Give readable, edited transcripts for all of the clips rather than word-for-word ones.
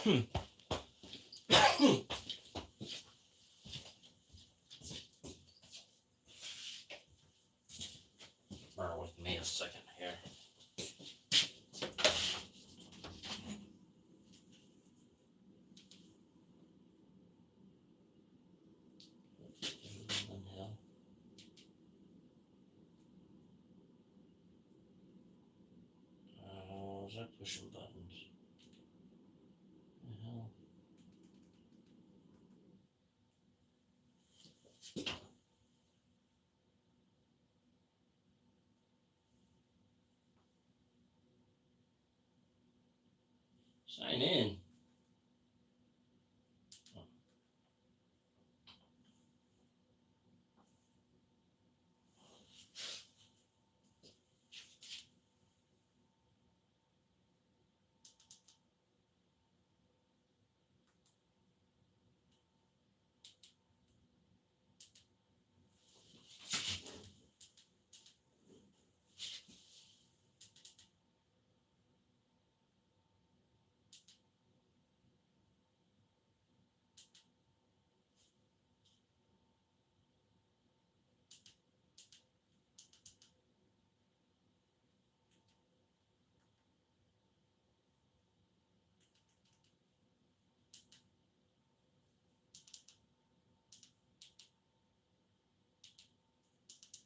Bear with me a second here. Was I pushing buttons? The hell? Sign in.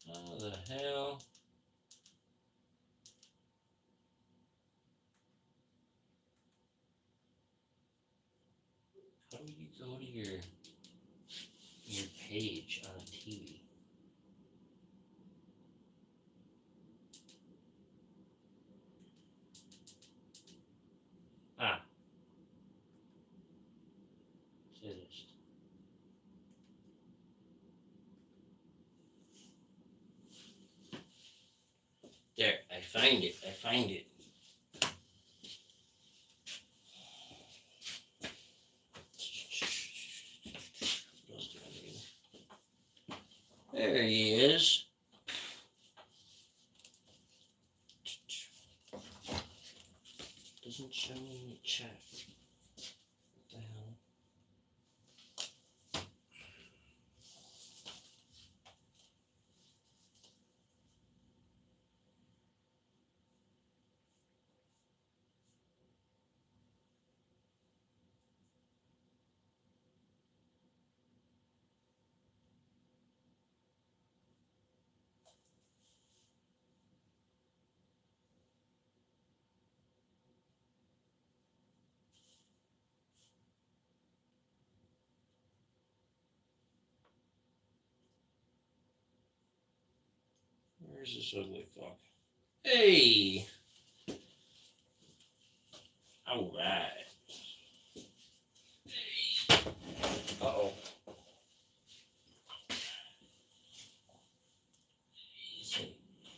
How the hell? How do you go to your page on a TV? Ah. Finished. There, I find it. There he is. Doesn't show me in the chat. What the hell? Where's this ugly fuck? Hey! Alright. Uh-oh. See,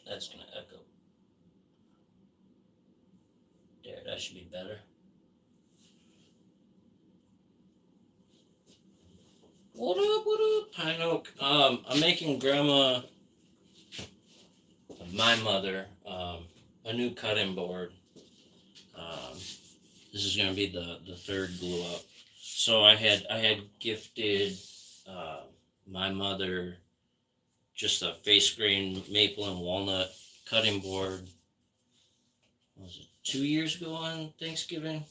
that's gonna echo. There, that should be better. What up, Pine Oak? I'm making Grandma, my mother, a new cutting board. This is gonna be the third glue up. So I had gifted my mother just a face grain maple and walnut cutting board. What was it 2 years ago on Thanksgiving?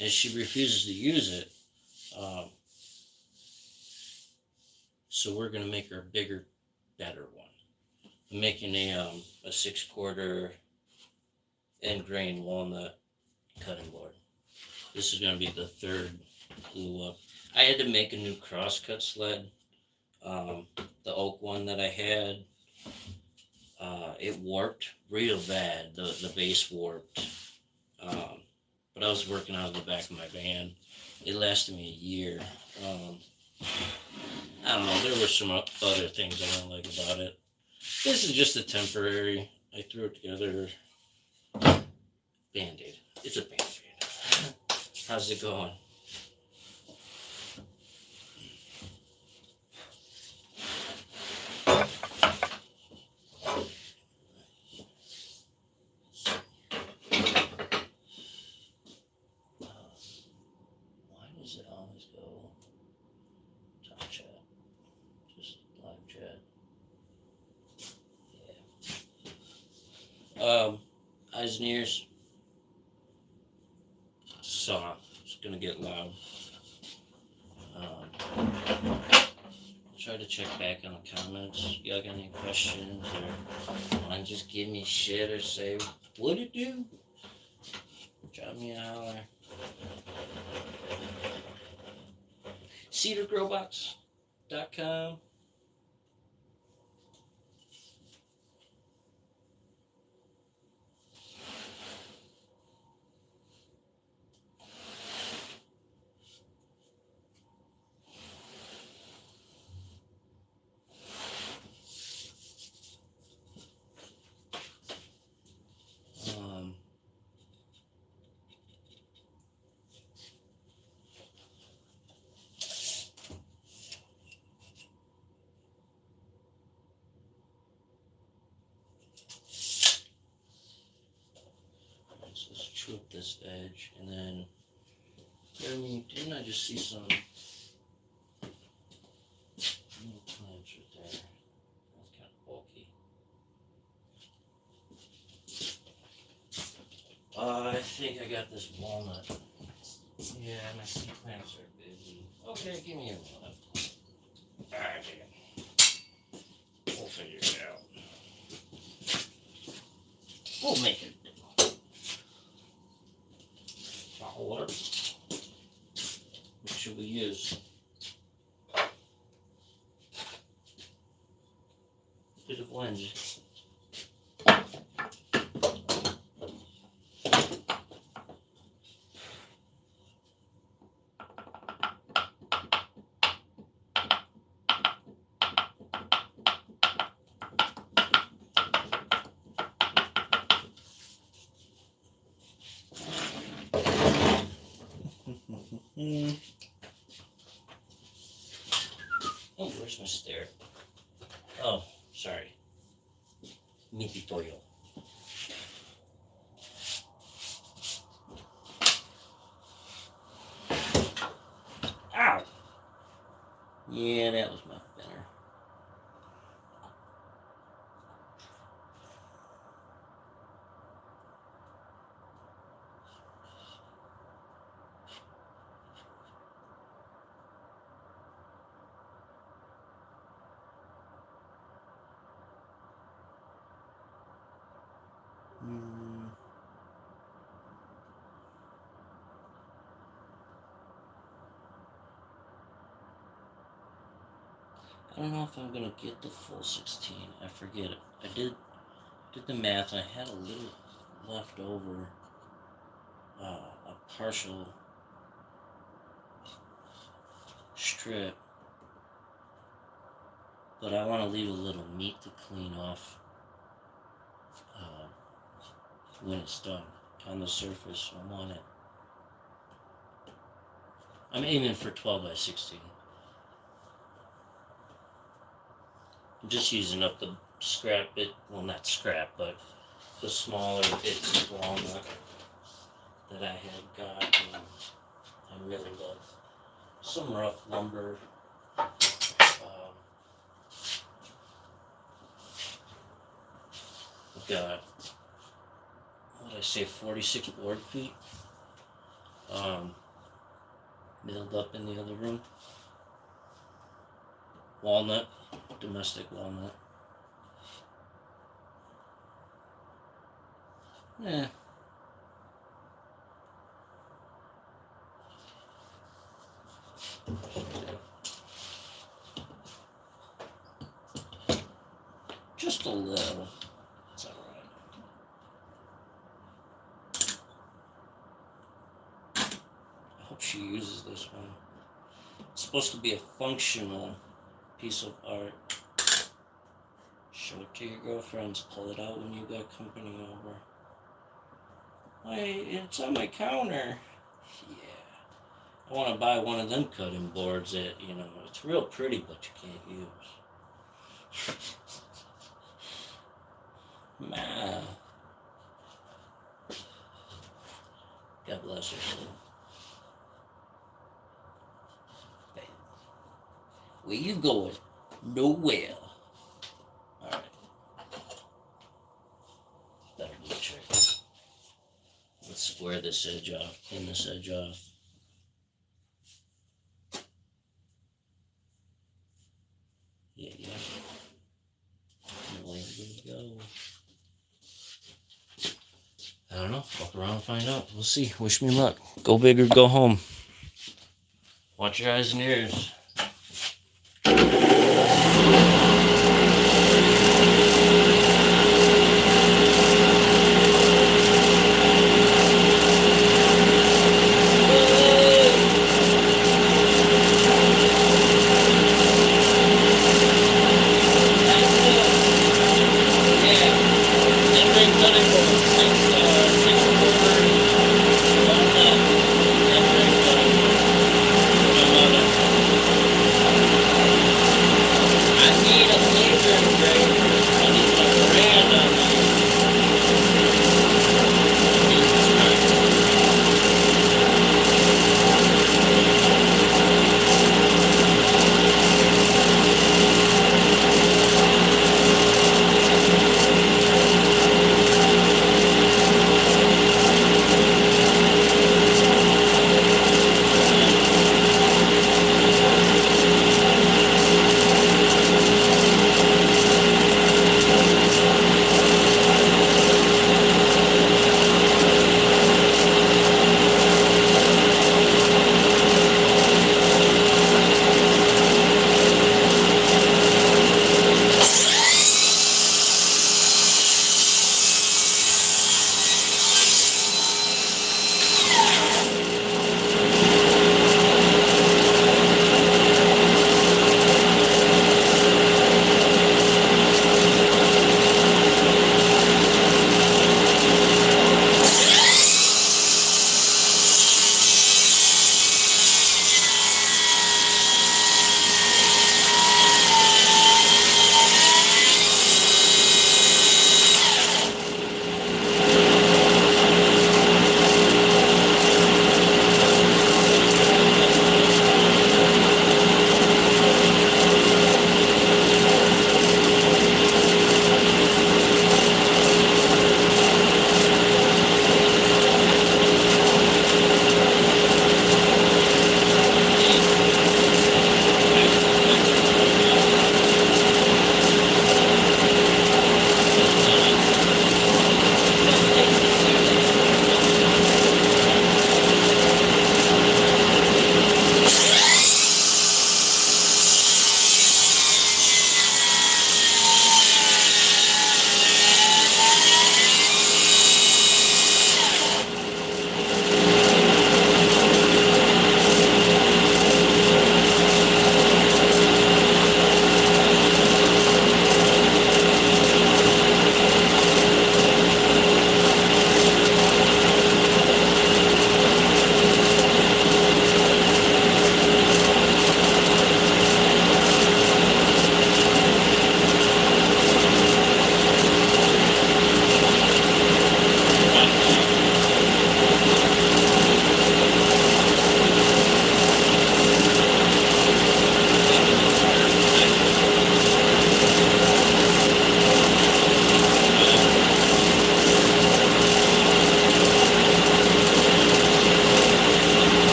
And she refuses to use it. So we're gonna make her a bigger, better one. I'm making a 6/4 end grain walnut cutting board. This is gonna be the third glue up. I had to make a new crosscut sled. The oak one that I had, it warped real bad. The base warped. But I was working out of the back of my van. It lasted me a year. I don't know, there were some other things I don't like about it. This is just a temporary. I threw it together. Band-Aid. It's a Band-Aid. How's it going? does it always go? Top chat. Just live chat. Yeah. Eyes and ears. Saw. It's gonna get loud. Try to check back on the comments. Y'all got any questions or want to just give me shit or say what it do? Drop me a holler. CedarGrowbox.com. Let's trim this edge, and then didn't I just see some little plants right there? That's kind of bulky. I think I got this walnut. Yeah, my seed plants are busy. Okay, give me a minute. Alright, we'll figure it out. We'll make it. Water. What should we use? Bit of blend. Oh, where's my stair? Oh, sorry. Meaty toyo. Ow! Yeah, that was my thinner. I don't know if I'm gonna get the full 16. I forget it. I did the math. And I had a little left over, a partial strip, but I want to leave a little meat to clean off when it's done on the surface. So I'm aiming for 12 by 16. I'm just using up the scrap bit, well, not scrap, but the smaller bits of walnut that I had got. I really love some rough lumber. I've got, what did I say, 46 board feet milled up in the other room. Walnut, domestic walnut. Yeah. Just a little. It's alright. I hope she uses this one. It's supposed to be a functional piece of art. Show it to your girlfriends. Pull it out when you got company over. Hey, it's on my counter. Yeah. I want to buy one of them cutting boards that, it's real pretty, but you can't use. Man. God bless her soul. Where you going? Nowhere. Alright. Better do a trick. Let's square this edge off, clean this edge off. Yeah. Where did it go? I don't know. Fuck around and find out. We'll see. Wish me luck. Go big or go home. Watch your eyes and ears.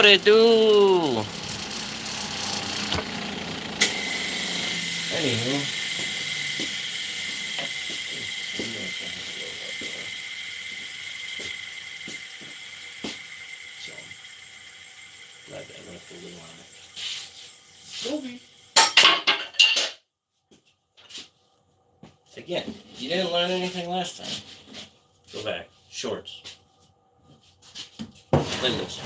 it do? Anywho. So, glad that I left a little on it. Kobe. Again, you didn't learn anything last time. Go back. Shorts. Windows.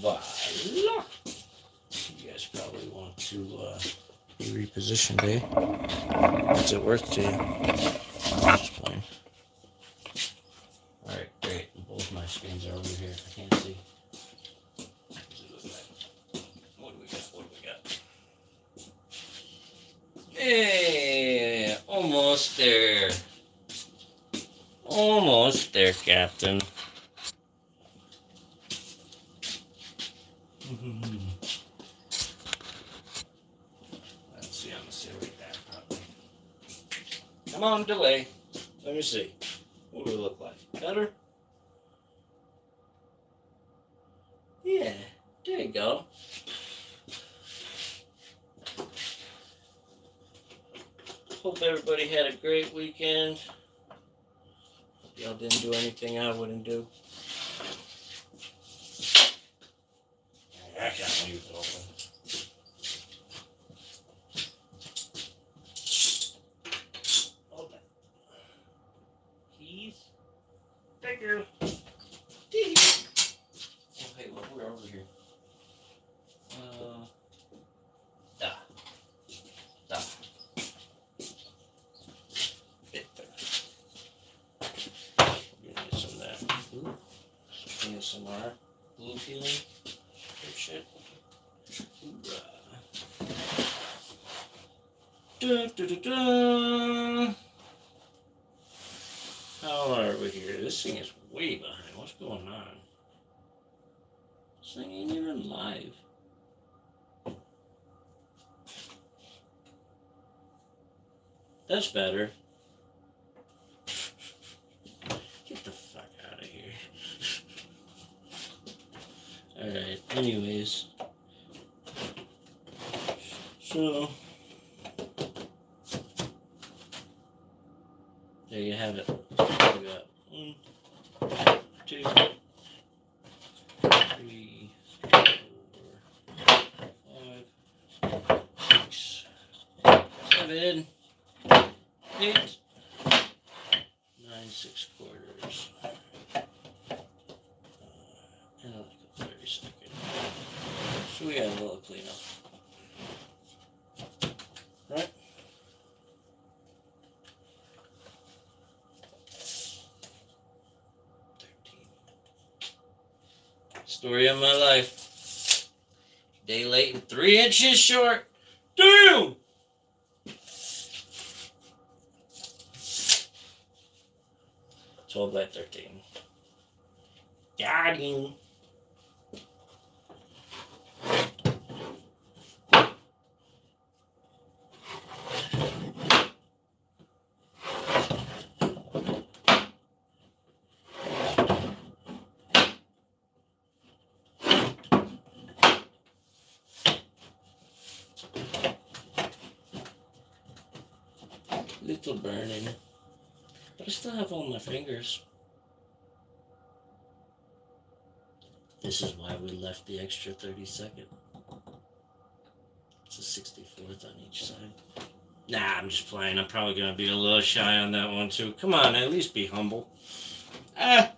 Voila. You guys probably want to be repositioned, eh? What's it worth to you? Just playing. Alright, great. Both my screens are over here. I can't see. What do we got? What do we got? Hey, almost there. Almost there, Captain. Let's see, I'm gonna simulate that probably. Come on, delay. Let me see. What do we look like? Better? Yeah, there you go. Hope everybody had a great weekend. Hope y'all didn't do anything I wouldn't do. I can't leave it open. Hold that. Keys. Bigger. Deep. Oh, hey, look, we're over here. Da. Da. Bit better. We're gonna get some of that. Ooh. Some ASMR. Blue peeling. Good shit. Hoorah. Da, da, da, da. How are we here? This thing is way behind. What's going on? This thing ain't even live. That's better. Get the fuck out of here. Alright, anyways. So, there you have it. We got 1, 2, 3, 4, 5, 6, 7, 8, 9 6/4. And like a 30-second. So we got a little cleanup. Right? Story of my life. Day late and 3 inches short. Damn! $12/13. Got him. Little burning. But I still have all my fingers. This is why we left the extra 30-second. It's a 64th on each side. Nah, I'm just playing. I'm probably going to be a little shy on that one too. Come on, at least be humble. Fucking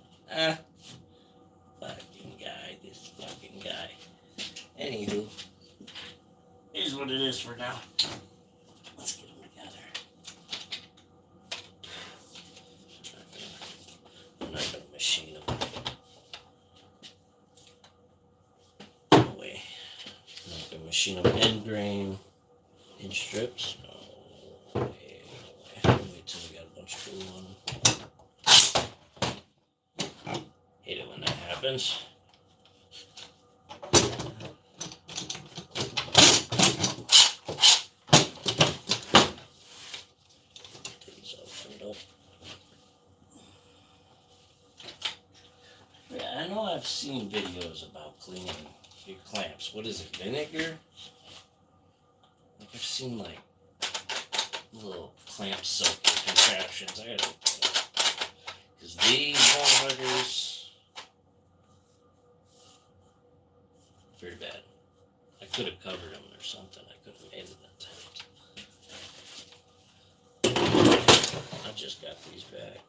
guy. This fucking guy. Anywho. Here's what it is for now. Let's get them together. I'm not going to machine them. No way. I'm not going to machine them end grain in strips. No way. Wait till we got a bunch of glue on them. happens. Yeah, I know I've seen videos about cleaning your clamps. What is it, vinegar? Like I've seen like little clamp soaking contraptions. I gotta, because these motherfuckers, pretty bad. I could have covered them or something. I could have made an attempt. I just got these back.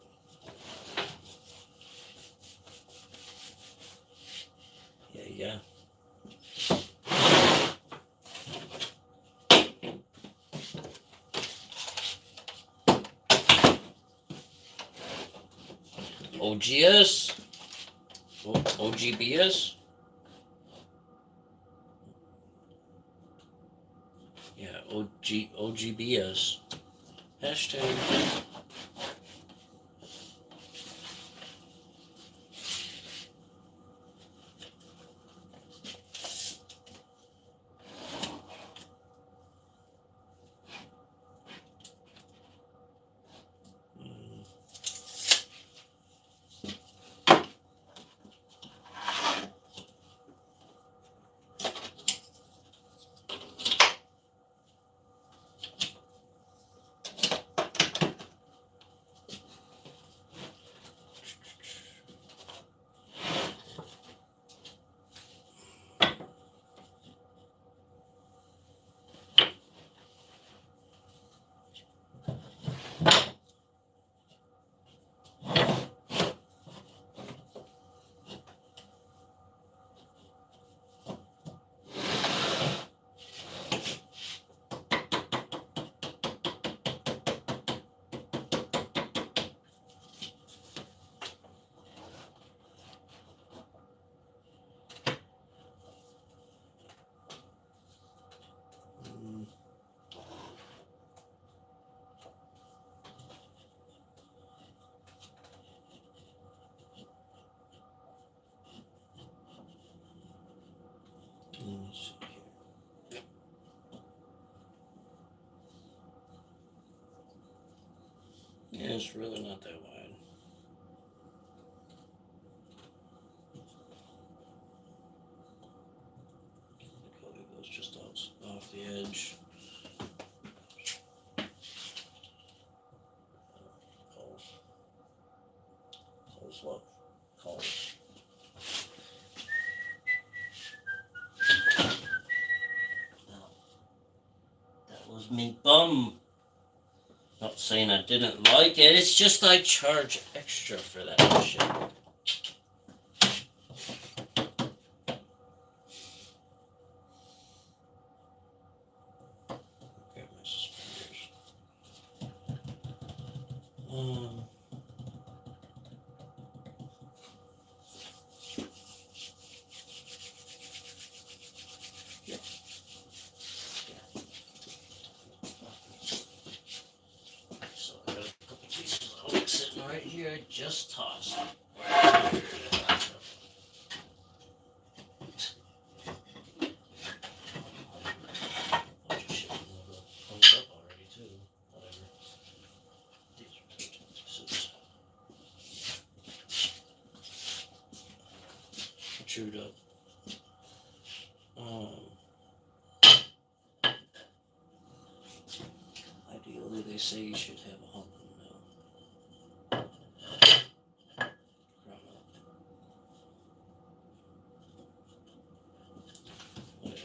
Yeah. OGS? OGBS? Yeah, OGBS. Hashtag. Yeah, it's really not that wide. It goes just off the edge. Calls. Now, that was me bum. Not saying I didn't like it, it's just I charge extra for that shit. Grab my suspenders. So I got a couple pieces of oak sitting right here, just tossed. Chewed up. Ideally, they say you should have a hump in the middle. Whatever.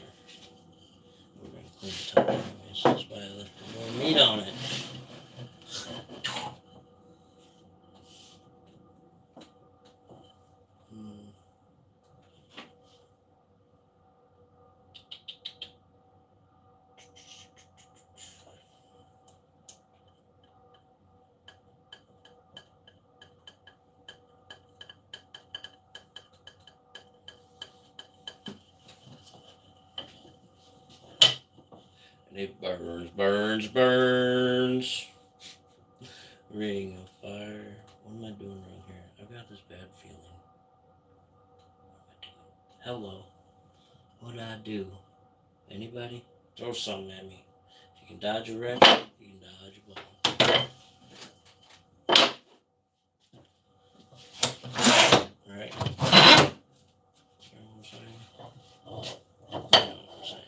We're going to clean the top anyway, so that's why I left more meat on it. And it burns. Ring of fire. What am I doing wrong here? I've got this bad feeling. Hello. What did I do? Anybody? Throw something at me. If you can dodge a wrench, you can dodge a ball. Alright. You know what I'm saying? You know what I'm saying.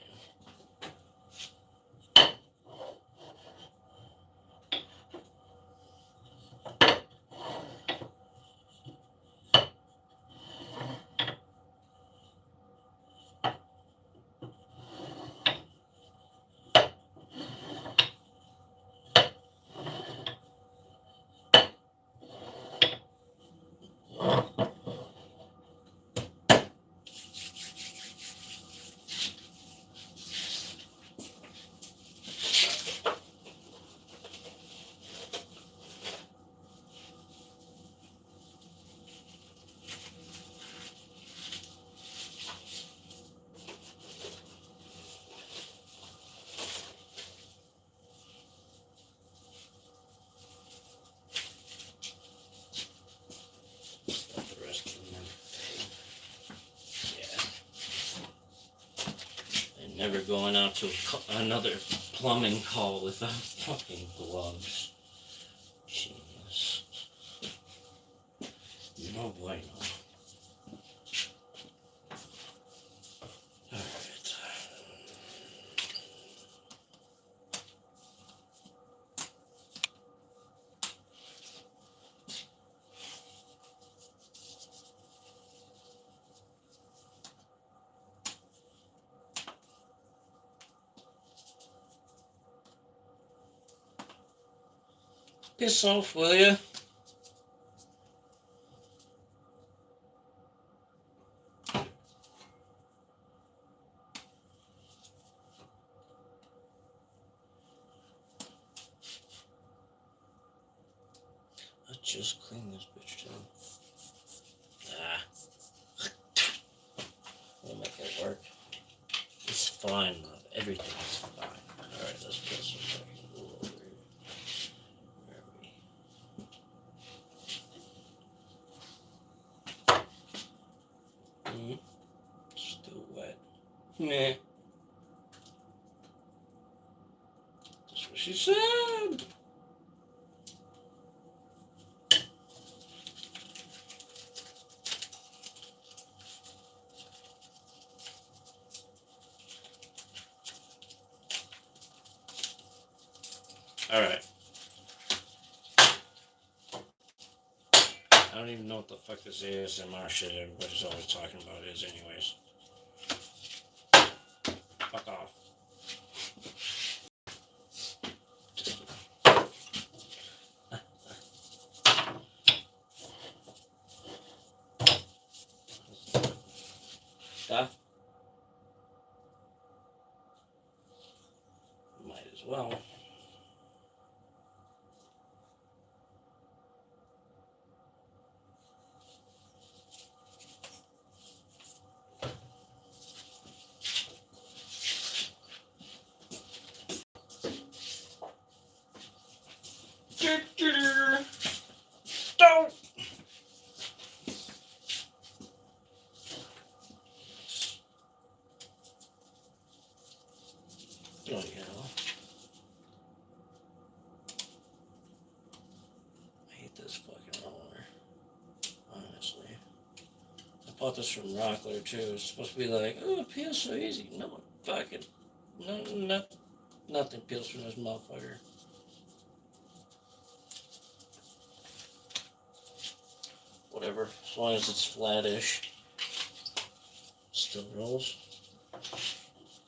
The rest of them. Yeah. And never going out to another plumbing call without fucking gloves. Genius. No bueno. Alright. Piss off, will ya? Let's just clean this bitch too. Ah. We'll make it work. It's fine, love. Everything's fine. Alright, let's put some fucking glue over here. Where are we? Still wet. Meh. That's what she said. Alright. I don't even know what the fuck this ASMR shit everybody's always talking about is anyways. Fuck off. Just kidding. Duh. Might as well. Don't. Oh, yeah. I hate this fucking roller. Honestly. I bought this from Rockler too. It's supposed to be like, oh, it peels so easy. No, fucking. No, nothing peels from this motherfucker. Whatever. As long as it's flattish. Still rolls.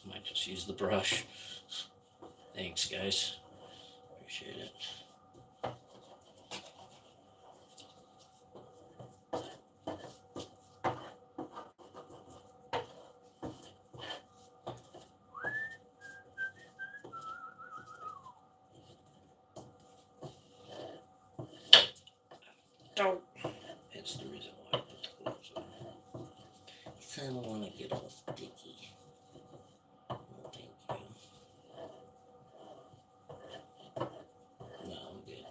Might just use the brush. Thanks, guys. Appreciate it. Don't. That's the reason why I put the gloves on. You kind of want to get all sticky. No, thank you. No, I'm good.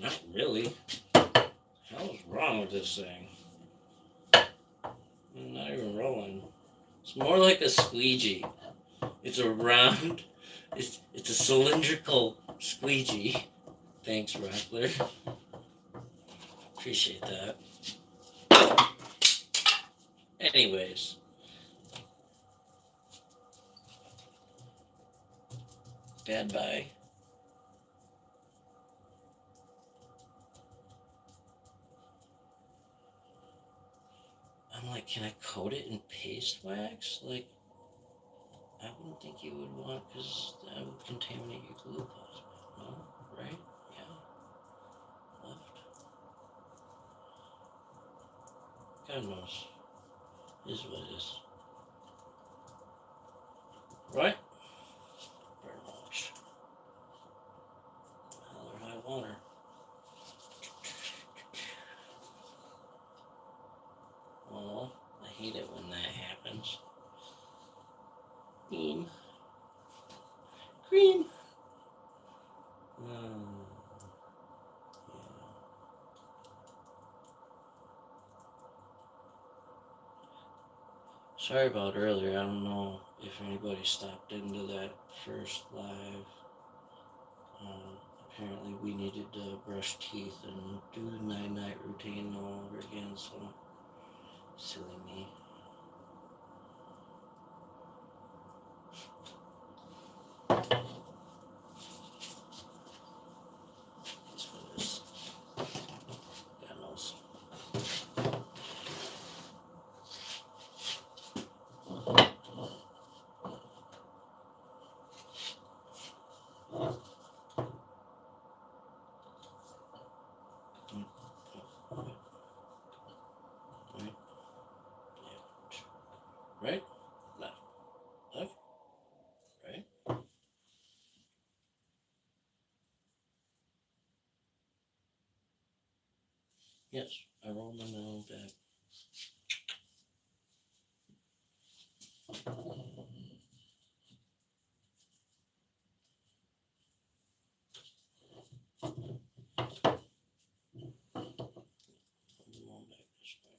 Not really. What the hell's wrong with this thing? I'm not even rolling. It's more like a squeegee. It's a round. It's a cylindrical squeegee. Thanks, Rockler. Appreciate that. Anyways. Bad bye. I'm like, can I coat it in paste wax? Like, I wouldn't think you would want, because that would contaminate your glue possibly. No? Right? Yeah. Left. God knows. Is what it is. Right? Very much. Hell or high water. Oh, I hate it when that happens. Cream. Cream. Yeah. Sorry about earlier. I don't know if anybody stopped into that first live. Apparently we needed to brush teeth and do the night-night routine all over again, so silly me. That's what it is. God knows. Right? Left. Left. Right? Yes, I rolled my own back. Roll back this way.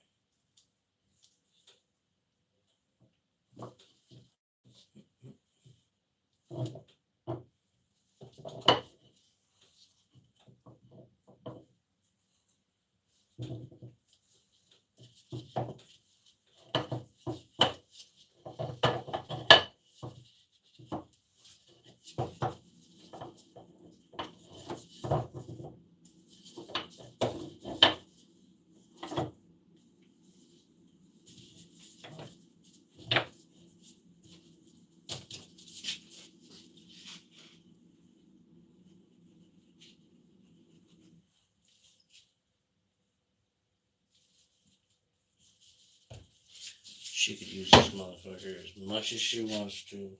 She could use this motherfucker as much as she wants to.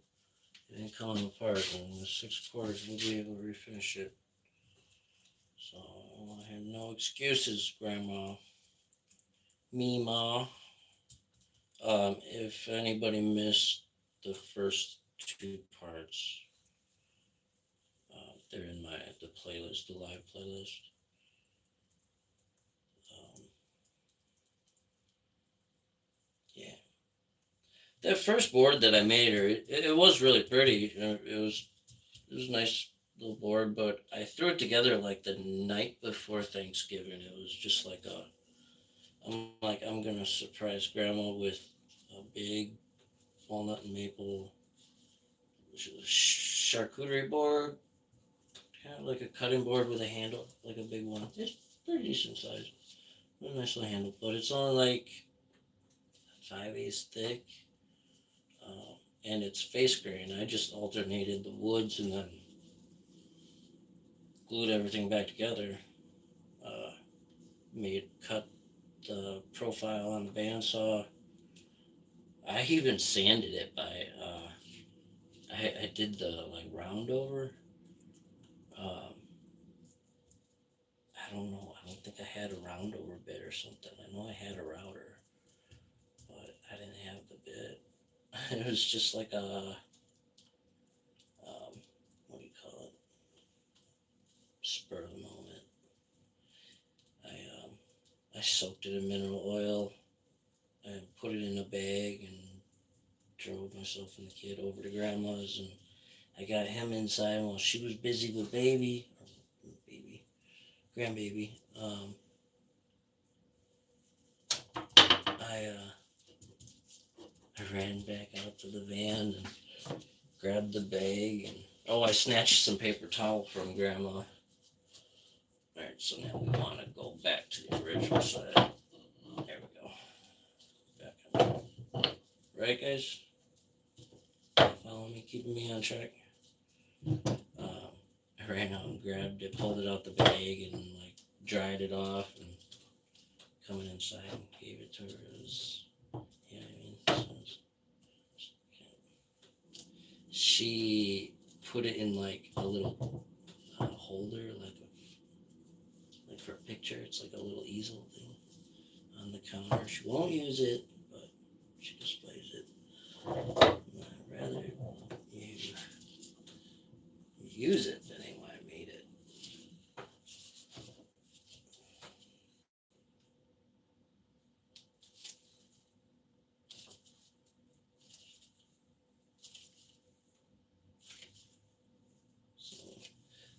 It ain't coming apart, and the 6/4 we'll be able to refinish it. So I have no excuses, Grandma. Me, Ma. If anybody missed the first two parts, they're in the playlist, the live playlist. Yeah, that first board that I made her, it was really pretty. It was a nice little board, but I threw it together like the night before Thanksgiving. It was just like I'm gonna surprise Grandma with a big walnut and maple charcuterie board, kind of like a cutting board with a handle, like a big one. It's pretty decent size, a nice little handle, but it's only like 5/8 thick, and it's face grain. I just alternated the woods and then glued everything back together. Cut the profile on the bandsaw. I even sanded it by I did the like round over. Um, I don't know. I don't think I had a round over bit or something. I know I had a router, but I didn't have the bit. It was just like a what do you call it? Spur of the moment. soaked it in mineral oil, and put it in a bag, and drove myself and the kid over to Grandma's, and I got him inside while she was busy with grandbaby. I ran back out to the van and grabbed the bag, and I snatched some paper towel from Grandma. Alright, so now we want to go back to the original side. There we go. Back on. Right, guys? Follow me, keeping me on track. I ran out and grabbed it, pulled it out the bag, and like dried it off, and coming inside and gave it to her. It was, she put it in like a little holder, like for a picture. It's like a little easel thing on the counter. She won't use it, but she displays it. I'd rather you use it than anyone made it.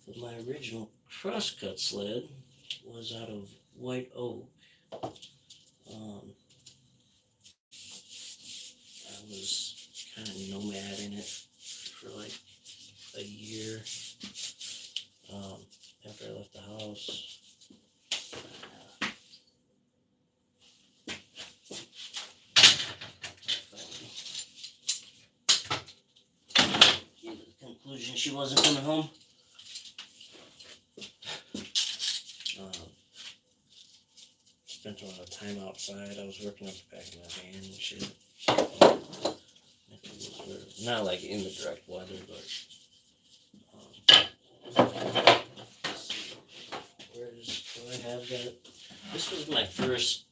So my original crosscut sled was out of white oak. I was kind of nomad in it for like a year after I left the house. Came to the conclusion she wasn't coming home. Spent a lot of time outside. I was working up the back of my van and shit. Not like in the direct weather, but do I have that? This was my first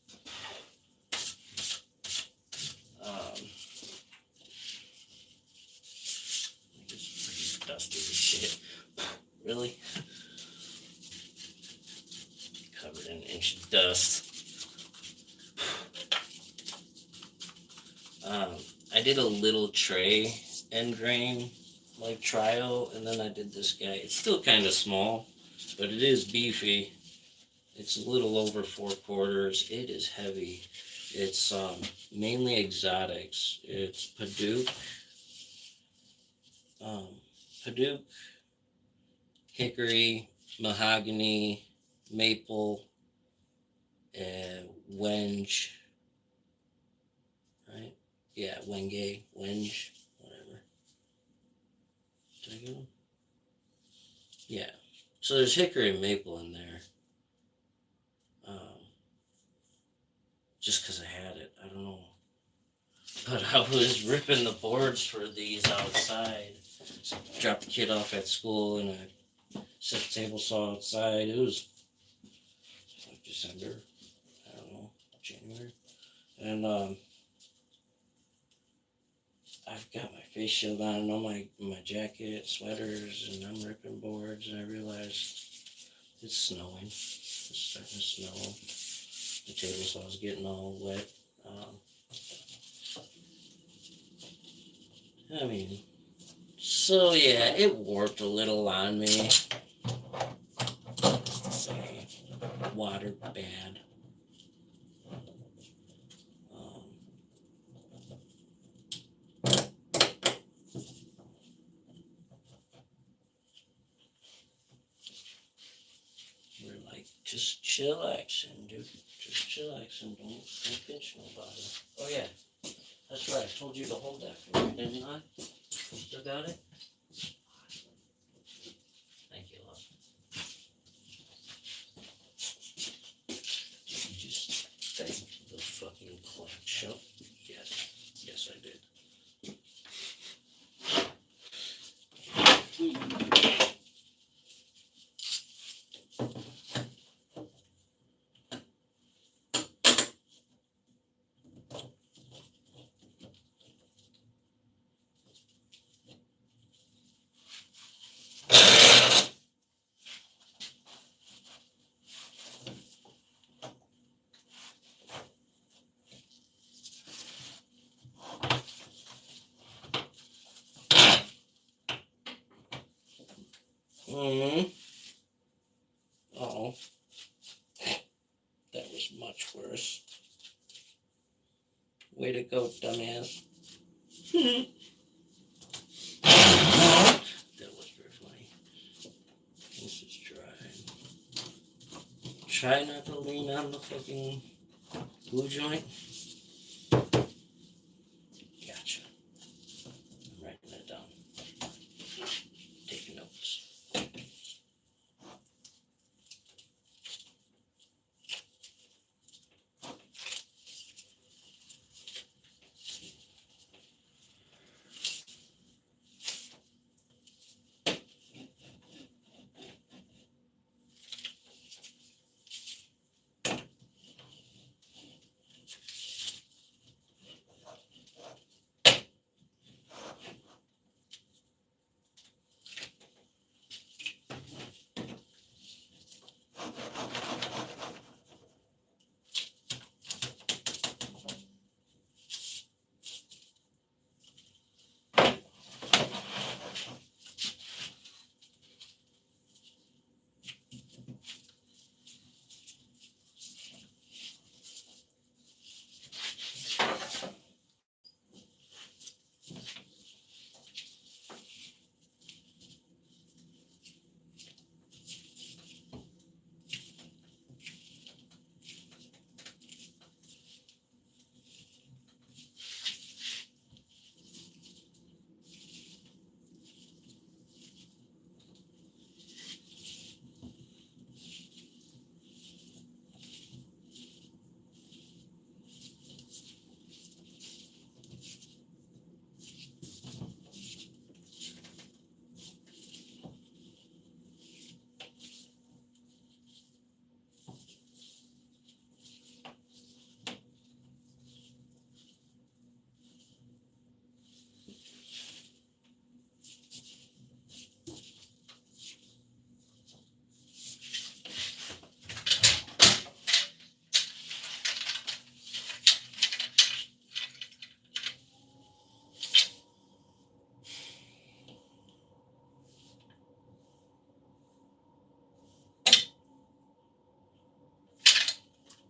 it's pretty dusty as shit. Really? Covered in an inch of dust. I did a little tray end grain like trial, and then I did this guy. It's still kind of small, but it is beefy. It's a little over 4/4. It is heavy. It's mainly exotics. It's Paduke, hickory, mahogany, maple, and wenge. Right? Yeah, wenge, whatever. Did I get one? Yeah. So there's hickory and maple in there. Just because I had it. I don't know. But I was ripping the boards for these outside. So I dropped the kid off at school, and I set the table saw outside. It was like December. I don't know. January. And I've got my face shield on, all my jacket, sweaters, and I'm ripping boards, and I realized it's snowing. It's starting to snow. The table saw's getting all wet. So yeah, it warped a little on me. Just to say, water bad. We're like, just chillaxing, dude. Just chillaxing. Don't pinch nobody. Oh yeah, that's right. I told you to hold that for me, didn't I? Still got it? Thank you, love. Did you just thank the fucking clock shop? Yes, I did. Oh, that was much worse. Way to go, dumbass. That was very funny. This is dry. Try not to lean on the fucking glue joint. Gotcha. I'm writing that down. Take notes.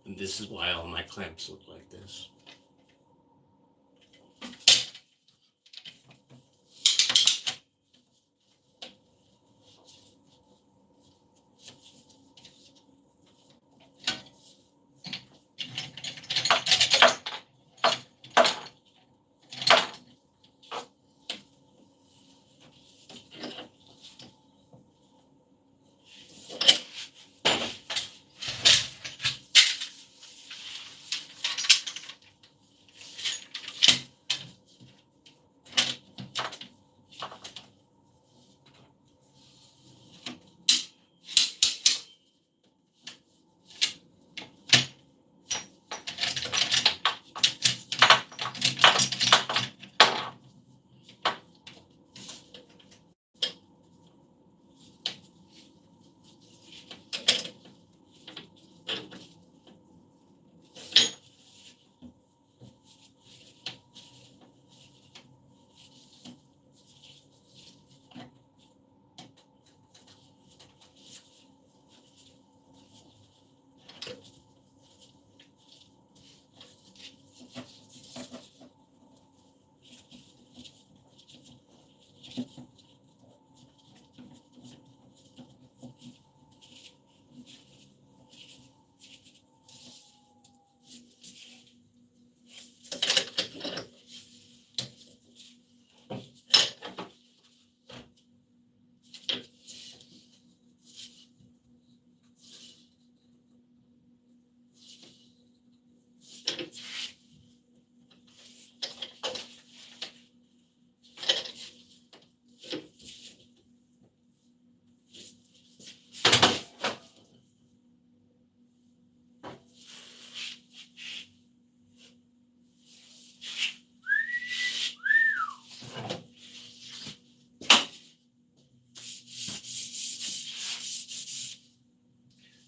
And this is why all my clamps look like this.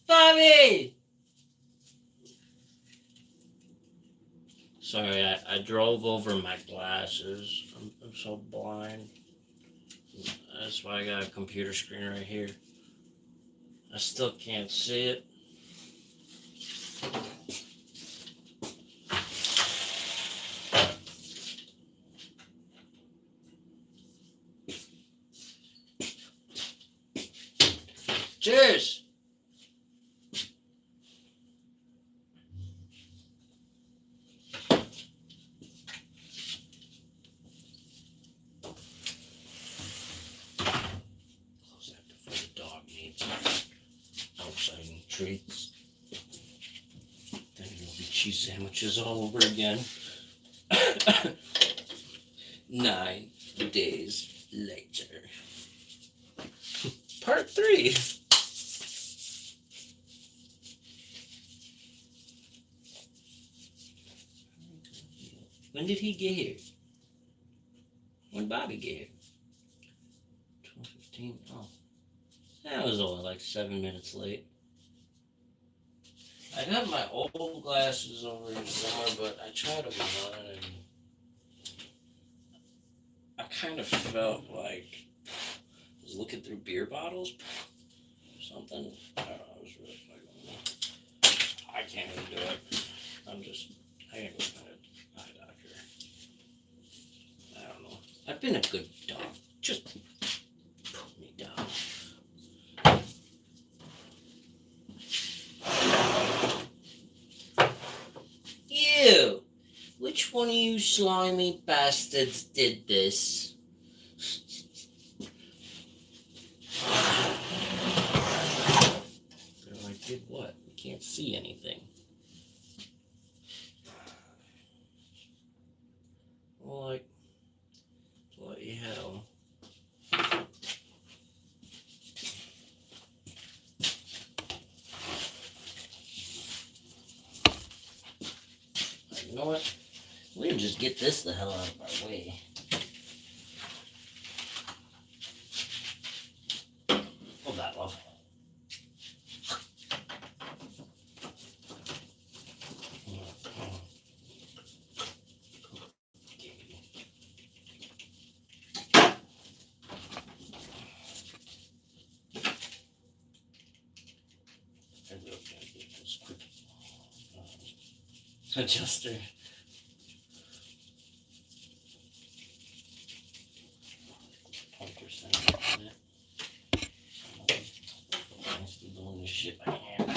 Bobby! Sorry, I drove over my glasses. I'm so blind. That's why I got a computer screen right here. I still can't see it. Cheers! Close that before the dog needs outside treats. Then it'll be cheese sandwiches all over again. 9 days later. Part 3. When did he get here? When Bobby get here? 12:15. Oh. That was only like 7 minutes late. I got my old glasses over here somewhere, but I tried them on and I kind of felt like I was looking through beer bottles or something. I don't know, it was really fucking with me. I can't even do it. I gotta go find an eye doctor. I don't know. I've been a good dog. Just put me down. Ew! Which one of you slimy bastards did this? They're like, did what? We can't see anything. Well, like, bloody hell. You know what? We can just get this the hell out of our way. Hold that, love. Adjuster. Shit by hand.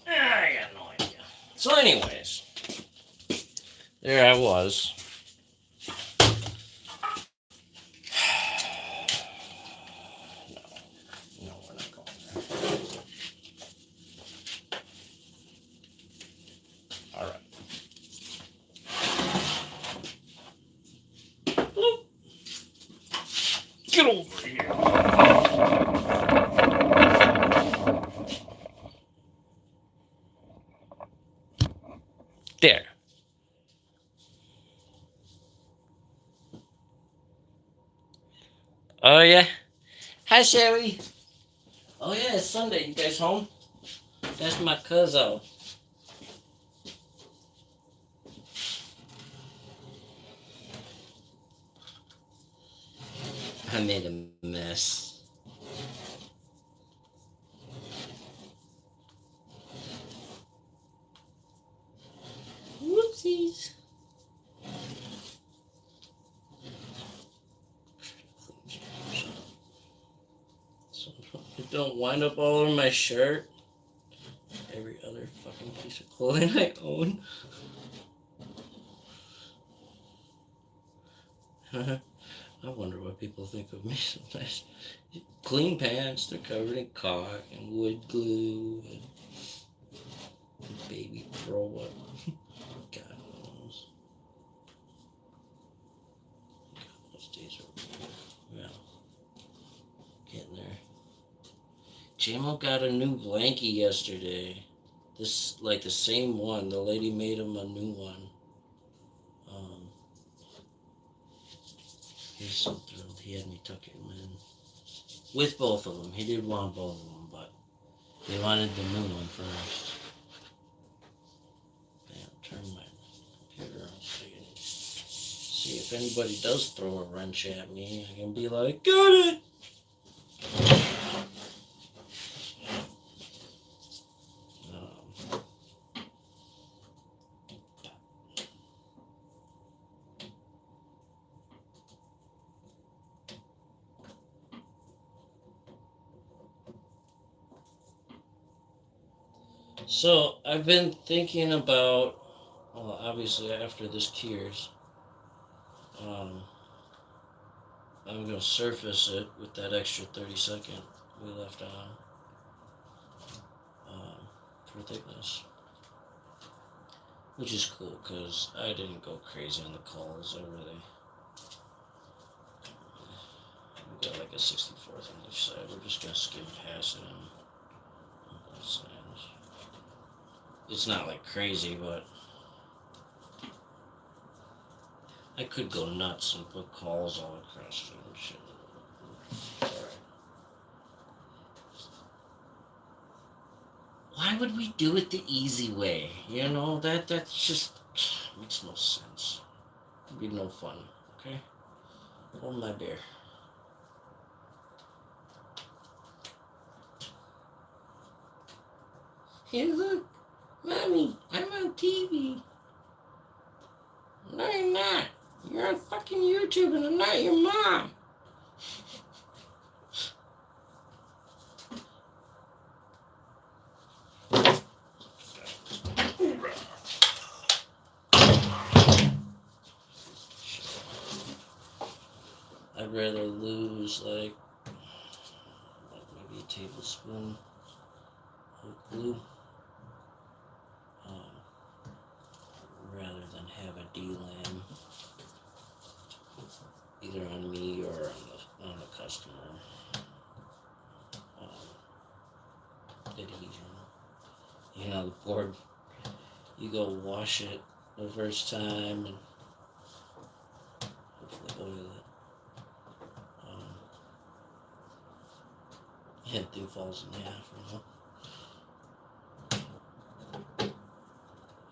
I got no idea. So anyways, there I was. No, we're not going there. All right. Bloop. Get over here. There. Oh yeah. Hi Sherry. Oh yeah, it's Sunday. You guys home? That's my cousin. I made a mess. Whoopsies. So it don't wind up all over my shirt. Every other fucking piece of clothing I own. I wonder what people think of me sometimes. Clean pants, they're covered in caulk and wood glue and baby pearl. What? God knows. God, those days are well, getting there. JMO got a new blankie yesterday. This, like the same one. The lady made him a new one. He was so thrilled. He had me tuck him in. With both of them. He did want both of them, but he wanted the new one first. Damn, turn my computer on so you can see if anybody does throw a wrench at me, I can be like, got it! So I've been thinking about, well, obviously after this cures, I'm going to surface it with that extra 30-second we left on for thickness, which is cool because I didn't go crazy on the calls. We got like a 64th on each side. We're just going to skim past it on both sides. It's not like crazy, but I could go nuts and put calls all across it and shit. Alright. Why would we do it the easy way? You know, that just makes no sense. It'd be no fun, okay? Hold my beer. Hey, look, Mommy, I'm on TV. No, you're not. You're on fucking YouTube and I'm not your mom. I'd rather lose like maybe a tablespoon of glue rather than have a D-lam either on me or on the customer. Adhesion. You know, the board, you go wash it the first time and hopefully oil it. And thing falls in half, you know.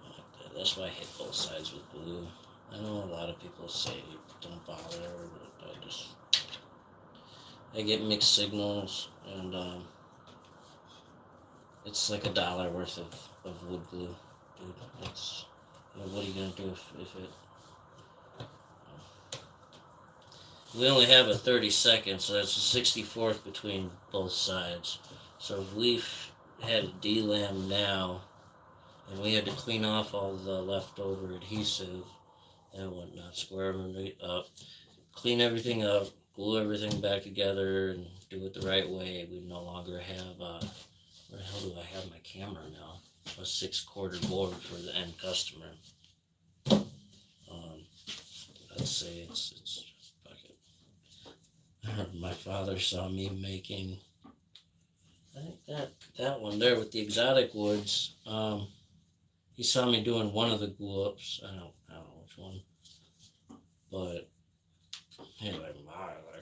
Like that. That's why I hit both sides with glue. I know a lot of people say don't bother, but I get mixed signals, and it's like $1 worth of wood glue, dude. It's, you know, what are you gonna do if it? We only have a 30-second, so that's a 64th between both sides. So if we had a D-lam now, and we had to clean off all the leftover adhesive and whatnot, square everything up, clean everything up, glue everything back together, and do it the right way, we no longer have, where the hell do I have my camera now? A 6-quarter board for the end customer. I'd say it's my father saw me making, I think that one there with the exotic woods. He saw me doing one of the glue ups. I don't know which one, but he's like,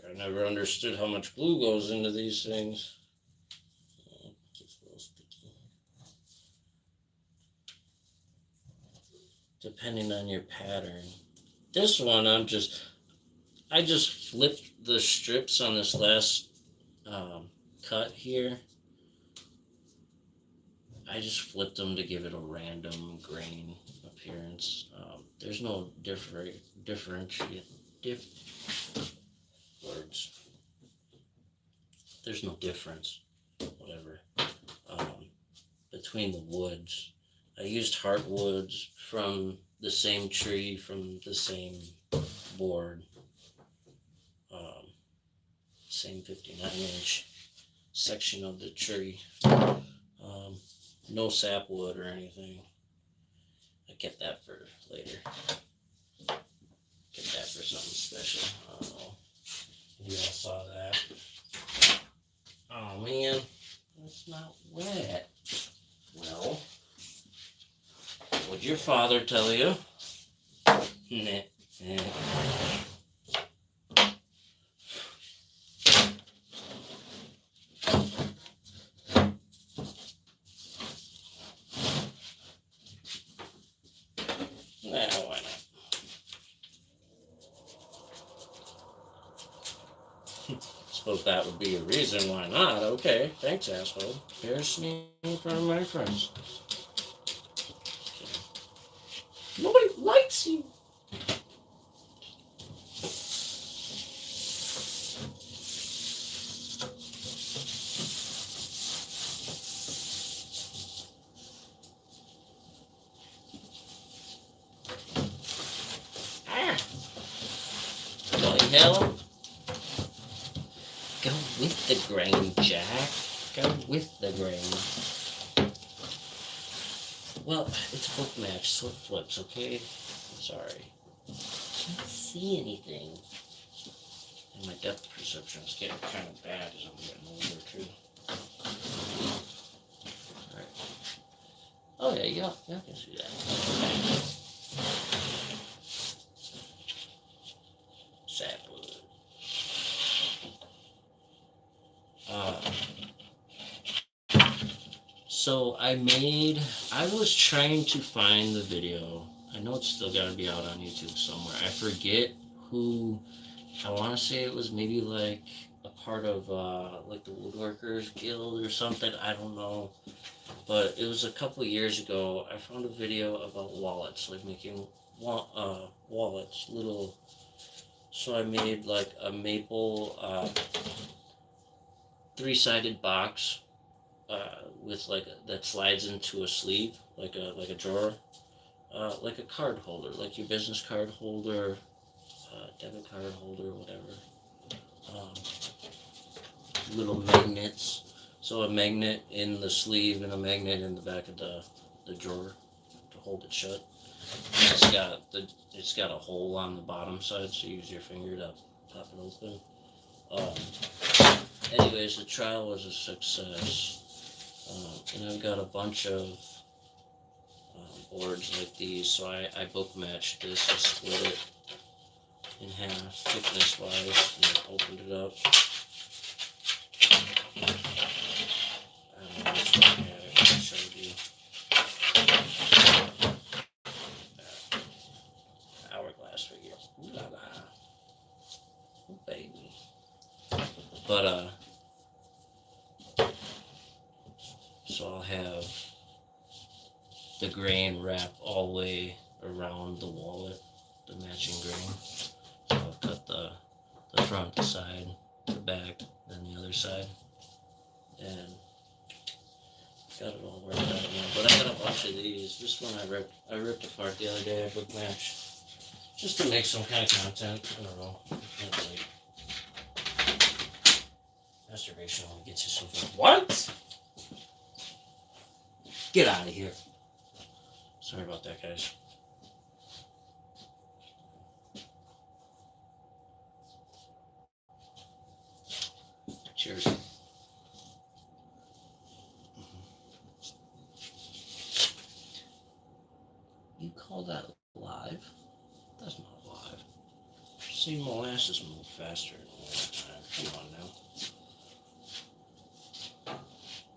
I never understood how much glue goes into these things. It gets a little sticky. Depending on your pattern. This one, I just flipped the strips on this last cut here. I just flipped them to give it a random grain appearance. There's no There's no difference, whatever, between the woods. I used heartwoods from the same tree, from the same board. Same 59-inch section of the tree. No sapwood or anything. I kept that for later. Get that for something special. I don't know if you all saw that. Oh man, that's not wet. Well, would your father tell you? Nah. Why not? Suppose that would be a reason why not. Okay, thanks, asshole. Embarrassing in front of my friends. Nobody likes you. Ah! Bloody hell. Go with the grain, Jack. Go with the grain. Well, it's a book match, so it flips, okay? Sorry. Can't see anything. And my depth perception is getting kind of bad as I'm getting older, too. Alright. Oh, yeah, I can see that. Sapwood. So I was trying to find the video. I know it's still got to be out on YouTube somewhere. I forget who, I want to say it was maybe like a part of like the Woodworkers Guild or something. I don't know. But it was a couple years ago. I found a video about wallets, like making wallets, little. So I made like a maple three-sided box with like that slides into a sleeve, like a drawer, like a card holder, like your business card holder, debit card holder, whatever. Little magnets. So a magnet in the sleeve and a magnet in the back of the drawer to hold it shut. And it's got a hole on the bottom side, so you use your finger to pop it open. Anyways, the trial was a success. And I've got a bunch of boards like these, so I book matched this. I split it in half, thickness wise, and opened it up. I don't know which one I had it. I showed you. Hourglass figure. Ooh la la. Oh, baby. But, so I'll have the grain wrap all the way around the wallet, the matching grain. So I'll cut the front, the side, the back, then the other side, and got it all worked out now. But I got a bunch of these. This one I ripped apart the other day. I book matched just to make some kind of content. I don't know. Can't wait. Masturbation only gets you so far. What? Get out of here. Sorry about that, guys. Cheers. You call that live? That's not live. See, molasses move faster in the wintertime. Come on now.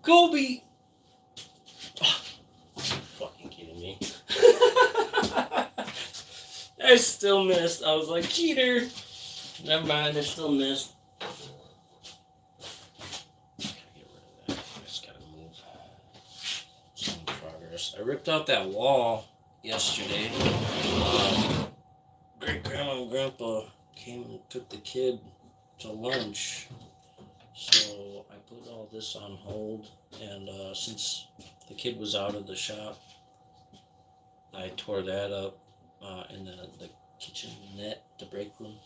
Kobe! Oh, are you fucking kidding me? I still missed. I was like, cheater! Never mind, I still missed. Gotta get rid of that. I just gotta move. It's in progress. I ripped out that wall yesterday. Great grandma and grandpa came and took the kid to lunch. So I put all this on hold, and since the kid was out of the shop, I tore that up in the kitchen net, the break room.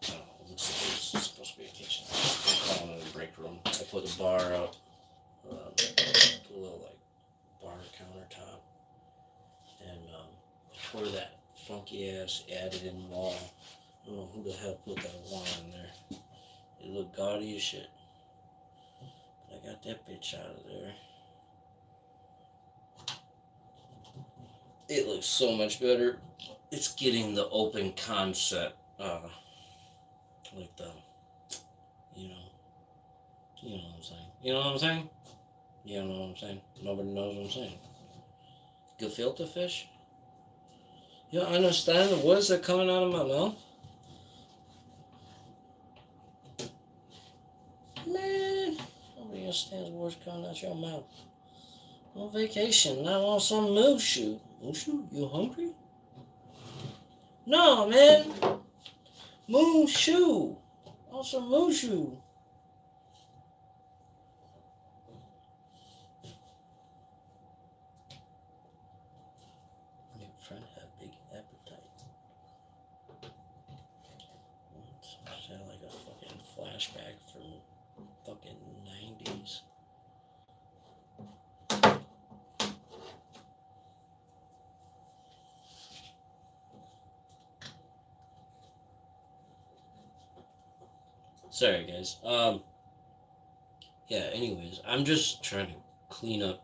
I don't know, it's supposed to be a kitchen. I'm calling it a break room. I put a bar up, a little like bar countertop, and tore that funky ass added in wall. I don't know who the hell put that wall in there. It looked gaudy as shit. But I got that bitch out of there. It looks so much better. It's getting the open concept, like the, you know what I'm saying. You know what I'm saying? You know what I'm saying? Nobody knows what I'm saying. Gefilte fish? You don't understand the words that are coming out of my mouth? understand the words coming out your mouth. On vacation, now on some Mushu. Mushu? You hungry? No, man. Mushu. On some Mushu. Your friend had big appetite. Sound like a fucking flashback from fucking 90s. Sorry, guys. Yeah, anyways, I'm just trying to clean up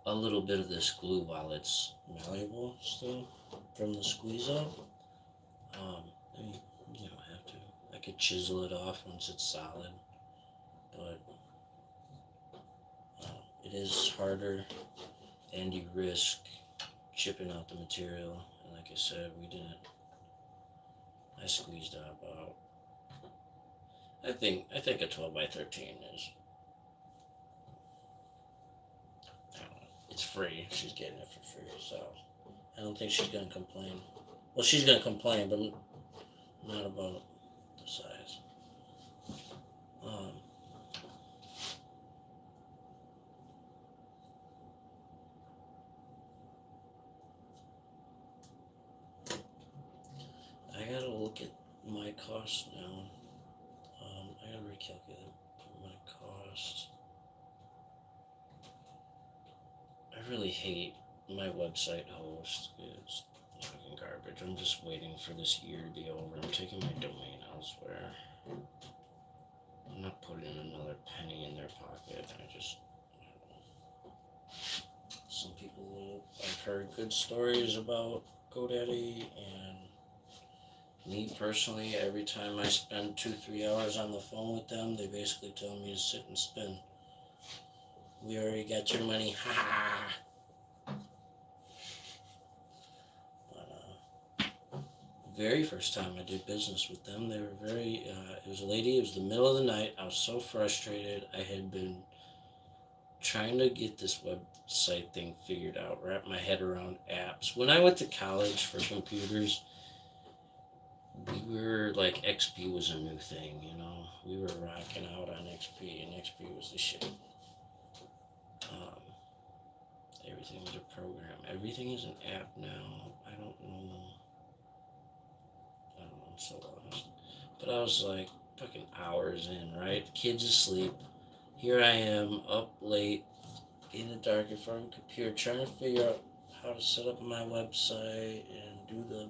a little bit of this glue while it's malleable still from the squeeze out. I mean, you don't have to. I could chisel it off once it's solid, but it is harder and you risk chipping out the material. And like I said, I squeezed out about, I think a 12 by 13 is, I don't know, it's free. She's getting it for free, so I don't think she's gonna complain. Well, she's gonna complain, but not about the size. I gotta look at my cost now. I gotta recalculate my cost. I really hate my website host. It's fucking garbage. I'm just waiting for this year to be over. I'm taking my domain elsewhere. I'm not putting another penny in their pocket. Some people, I've heard good stories about GoDaddy, and me personally, every time I spend 2-3 hours on the phone with them, they basically tell me to sit and spin. We already got your money, ha ha. But very first time I did business with them, they were very. It was a lady. It was the middle of the night. I was so frustrated. I had been trying to get this website thing figured out, wrap my head around apps. When I went to college for computers, we were like, XP was a new thing, you know. We were rocking out on XP, and XP was the shit. Everything was a program. Everything is an app now. I don't know. I'm so lost. But I was like fucking hours in, right? Kids asleep. Here I am, up late, in the dark in front of a computer, trying to figure out how to set up my website and do the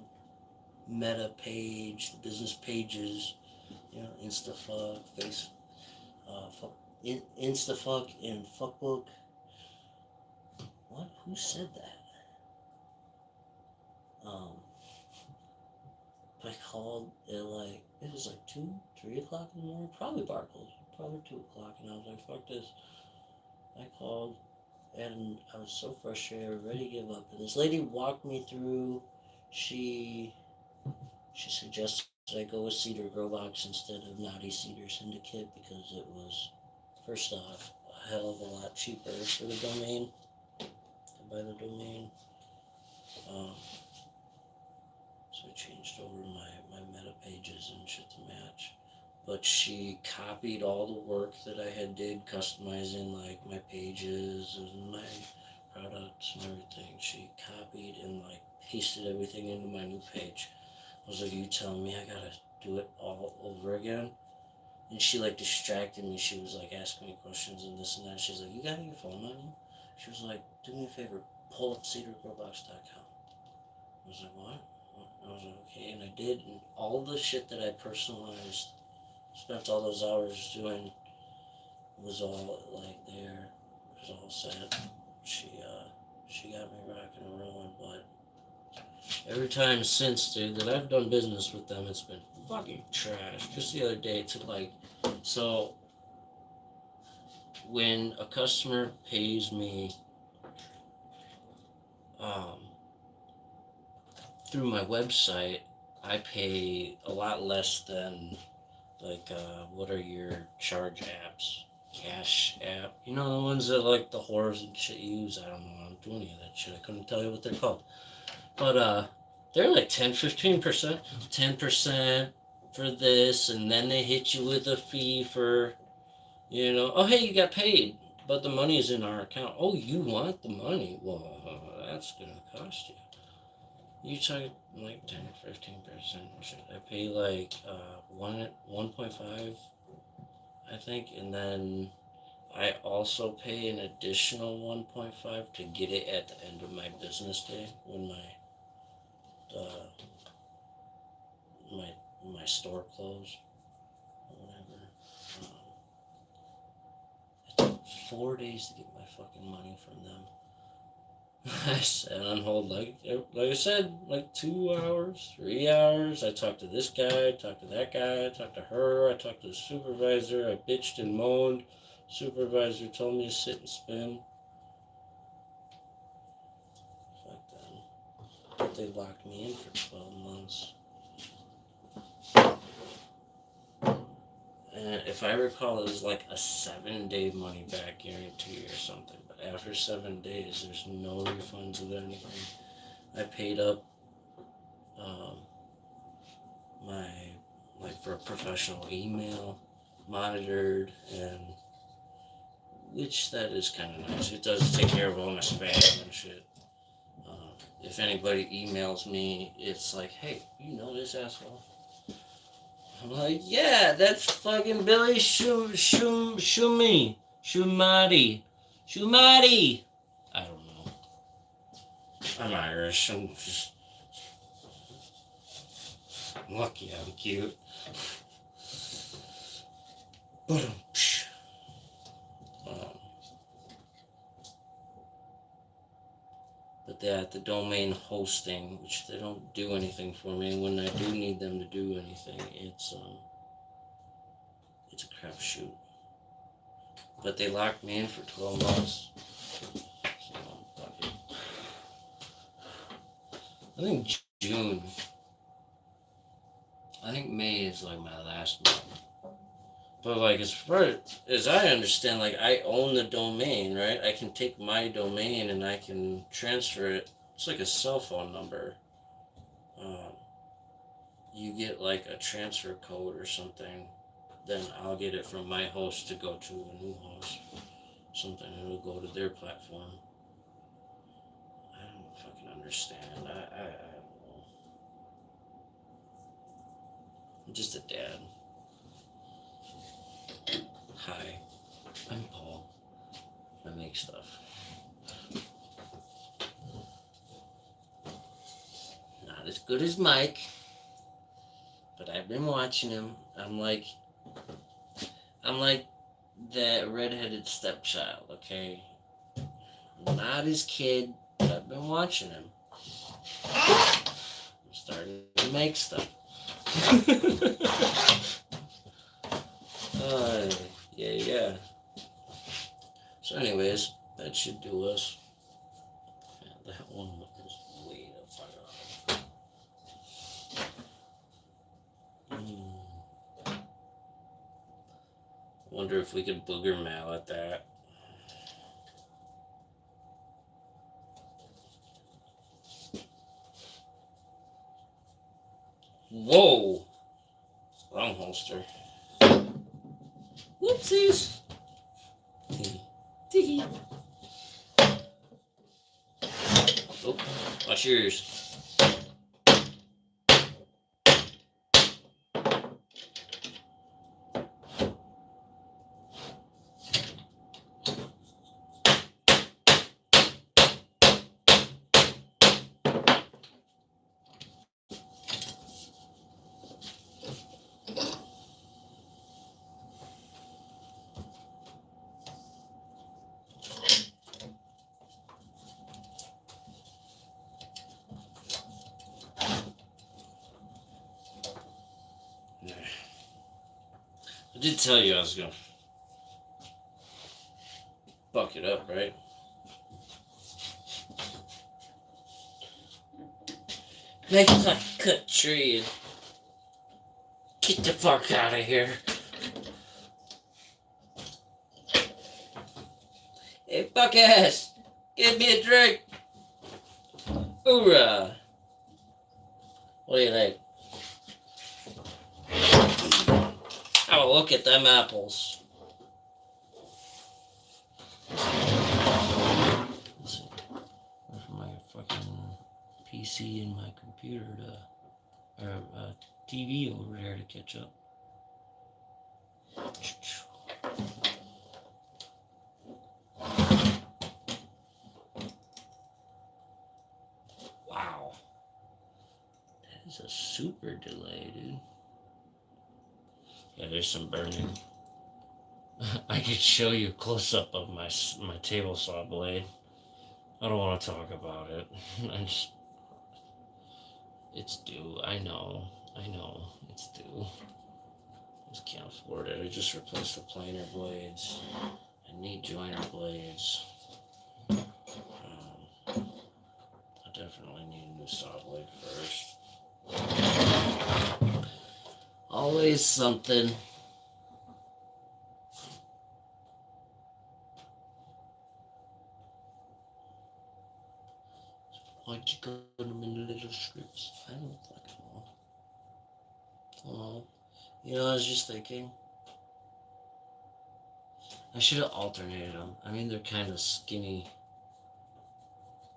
meta page, the business pages, you know, InstaFuck, InstaFuck and Fuckbook. What? Who said that? I called at like, it was like 2, 3 o'clock in the morning, probably Barclays, probably 2 o'clock, and I was like, fuck this. I called, and I was so frustrated, ready to give up. And this lady walked me through. She suggested I go with Cedar Grow Box instead of Naughty Cedar Syndicate, because it was, first off, a hell of a lot cheaper for the domain, to buy the domain. So I changed over my meta pages and shit to match. But she copied all the work that I had did, customizing like my pages and my products and everything. She copied and like pasted everything into my new page. I was like, "Are you telling me I gotta do it all over again?" And she like distracted me. She was like asking me questions and this and that. She's like, "You got your phone on you?" She was like, "Do me a favor, pull up cedargrowbox.com." I was like, "What?" I was like, "Okay," and I did, and all the shit that I personalized, spent all those hours doing, was all like there. It was all set. She got me rocking and rolling, but every time since, dude, that I've done business with them, it's been fucking trash. Just the other day, to like, so when a customer pays me through my website, I pay a lot less than Like, what are your charge apps? Cash app. You know, the ones that like the whores and shit use. I don't know. I don't do any of that shit. I couldn't tell you what they're called. But they're like 10-15%. 10% for this, and then they hit you with a fee for, oh, hey, you got paid, but the money is in our account. Oh, you want the money? Well, that's going to cost you. You charge like 10-15%. I pay like 1.5, I think, and then I also pay an additional 1.5 to get it at the end of my business day when uh, my store closed or whatever. It took 4 days to get my fucking money from them. I sat on hold like I said, like 2 hours, 3 hours. I talked to this guy, talked to that guy, I talked to her, I talked to the supervisor, I bitched and moaned. Supervisor told me to sit and spin. Fuck them. But they locked me in for 12 months. And if I recall, it was like a 7-day money back guarantee or something. But after 7 days, there's no refunds of anything. I paid up for a professional email, monitored, and which that is kind of nice. It does take care of all my spam and shit. If anybody emails me, it's like, hey, you know this asshole? I'm like, yeah, that's fucking Billy Shumati. I don't know. I'm Irish. I'm just lucky I'm cute. But the domain hosting, which they don't do anything for me. When I do need them to do anything, it's a crapshoot. But they locked me in for 12 months. So, fuck it. I think June. I think May is like my last month. But like as far as I understand, like I own the domain, right? I can take my domain and I can transfer it. It's like a cell phone number. You get like a transfer code or something, then I'll get it from my host to go to a new host. Something, it'll go to their platform. I don't fucking understand. I don't know. I'm just a dad. Hi, I'm Paul. I make stuff. Not as good as Mike, but I've been watching him. I'm like that redheaded stepchild, okay? Not his kid, but I've been watching him. I'm starting to make stuff. Yeah. So anyways, that should do us. Yeah, that one is way the fuck off. Wonder if we could booger mallet that. Whoa! Wrong holster. Whoopsies! Tee. Oh, watch yours. I did tell you I was gonna buck it up, right? Make a cut tree. Get the fuck out of here. Hey, fuck ass. Give me a drink. Hoorah. What do you think? Oh, look at them apples. Let's see. Where's my fucking PC and my computer or TV over there to catch up? Wow. That is a super delay, dude. Yeah, there's some burning. I could show you a close-up of my table saw blade. I don't want to talk about it. It's due. I know. It's due. I just can't afford it. I just replaced the planer blades. I need joiner blades. I definitely need a new saw blade first. Always something. Why'd you cut them in little strips? I don't fucking know. Oh, you know, I was just thinking, I should have alternated them. I mean, they're kind of skinny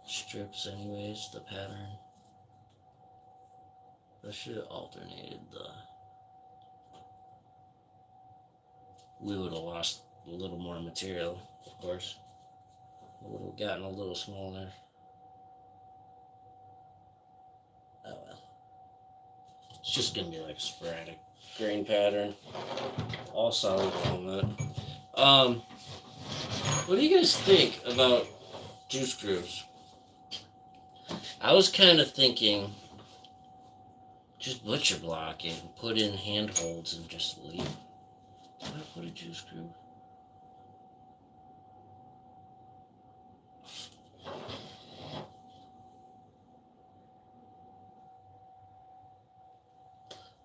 strips anyways, the pattern. I should have alternated the... We would have lost a little more material, of course. It would have gotten a little smaller. Oh well. It's just gonna be like a sporadic grain pattern. All solid walnut. What do you guys think about juice grooves? I was kind of thinking just butcher block it and put in handholds and just leave. Did I put a juice groove?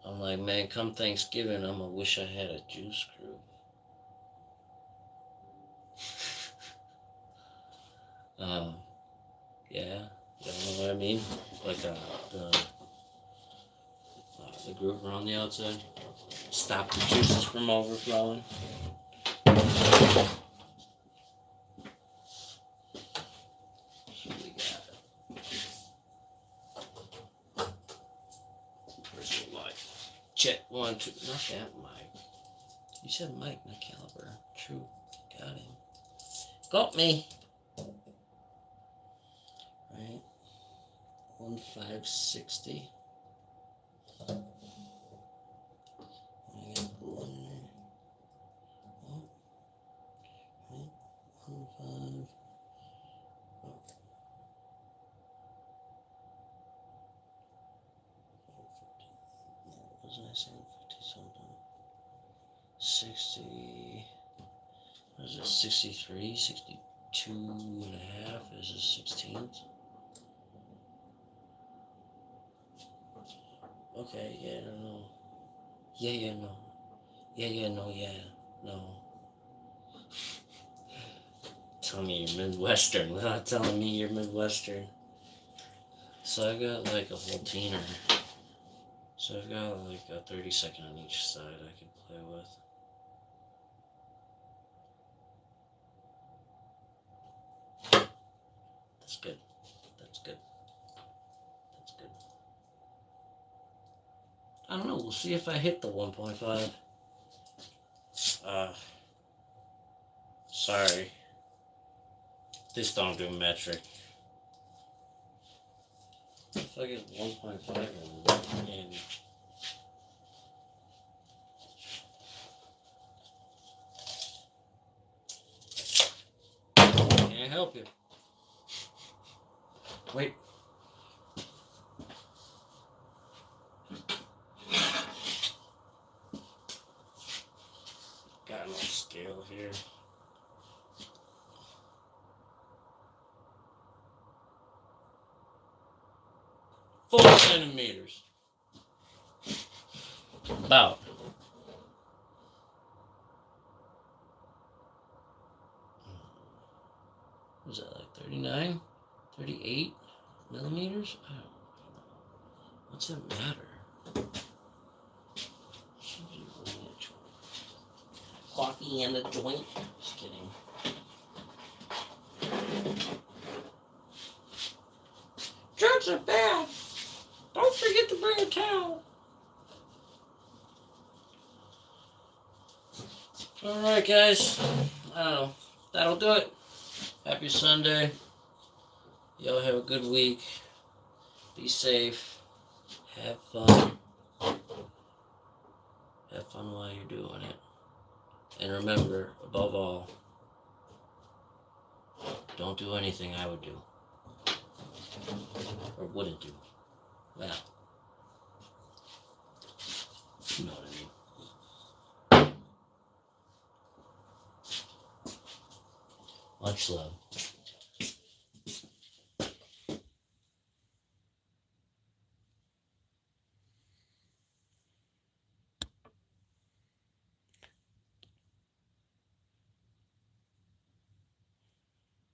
I'm like, man, come Thanksgiving, I'm gonna wish I had a juice groove. Yeah, you know what I mean? Like the groove around the outside. Stop the juices from overflowing. So we got where's the mic? Check 1, 2. Not that mic. You said mic, not caliber. True. Got him. Got me. Right. 1560. I got glue in there. Oh. Right. 15. Oh. Wasn't I saying 50 something? 60. What is it? 63? 62 and a half is a 16th. Okay, yeah, no. Yeah, no. Yeah, no. Tell me you're Midwestern without telling me you're Midwestern. So I've got like a whole teener. So I've got like a 30-second on each side I could play with. That's good. That's good. That's good. I don't know. We'll see if I hit the 1.5. Sorry. This don't do metric. If I get 1.5 and can't help you. Wait. Got no scale here. 4 centimeters. about was that like 39, 38 millimeters? I don't know. What's that matter? Coffee and a joint? Just kidding. Jerks are bad. Don't forget to bring a towel. Alright, guys. I don't know. That'll do it. Happy Sunday. Y'all have a good week. Be safe. Have fun. Have fun while you're doing it. And remember, above all, don't do anything I would do. Or wouldn't do. Well, you know what I mean. Much love.